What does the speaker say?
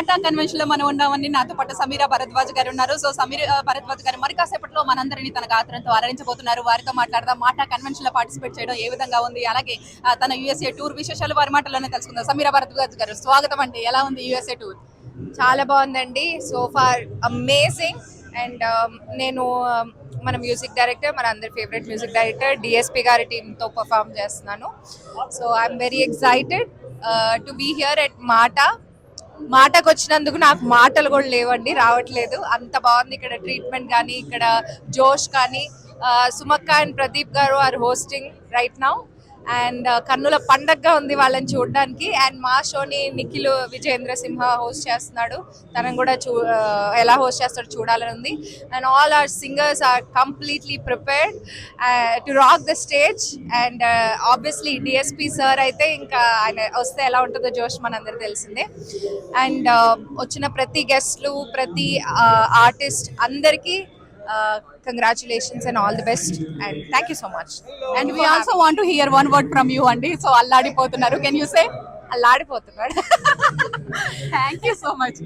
మాటా కన్వెన్షన్ లో మనం ఉన్నామని నాతో పాటు సమీరా భరద్వాజ్ గారు ఉన్నారు. సో సమీరా భరద్వాజ్ గారు మరి కాసేపట్లో మనందరినీ తన గాత్రంతో అలరించబోతున్నారు. వారితో మాట్లాడదాం. మాటా కన్వెన్షన్ లో పార్టిసిపేట్ చేయడం ఏ విధంగా ఉంది, అలాగే తన యుఎస్ఏ టూర్ విశేషాలు వారి మాటల్లోనే తెలుసుకుందాం. సమీరా భరద్వాజ్ గారు స్వాగతం అండి. ఎలా ఉంది యుఎస్ఏ టూర్? చాలా బాగుందండి. So far amazing. అండ్ నేను మన మ్యూజిక్ డైరెక్టర్, మన అందరి ఫేవరెట్ మ్యూజిక్ డైరెక్టర్ డిఎస్పి గారి టీంతో పర్ఫామ్ చేస్తున్నాను. So I'm very excited to be here at మాటకు వచ్చినందుకు నాకు మాటలు కూడా లేవండి, రావట్లేదు. అంత బాగుంది ఇక్కడ ట్రీట్మెంట్ కానీ, ఇక్కడ జోష్ కానీ. సుమక్క అండ్ ప్రదీప్ గారు are hosting right now. And కన్నుల పండగగా ఉంది వాళ్ళని చూడడానికి. అండ్ మా షోని నిఖిల్ విజయేంద్ర సింహ హోస్ట్ చేస్తున్నాడు. తనను కూడా ఎలా హోస్ట్ చేస్తాడో చూడాలని ఉంది. And all our singers are completely prepared to rock the stage. And obviously DSP sir అయితే ఇంకా ఆయన వస్తే ఎలా ఉంటుందో జోష్ మనందరికీ తెలిసిందే. అండ్ వచ్చిన ప్రతి గెస్ట్లు, ప్రతి ఆర్టిస్ట్ అందరికీ congratulations and all the best and thank you so much. And we also want to hear one word from you andi. So alladipotunnaru, can you say? alladipothunnaru. Thank you so much.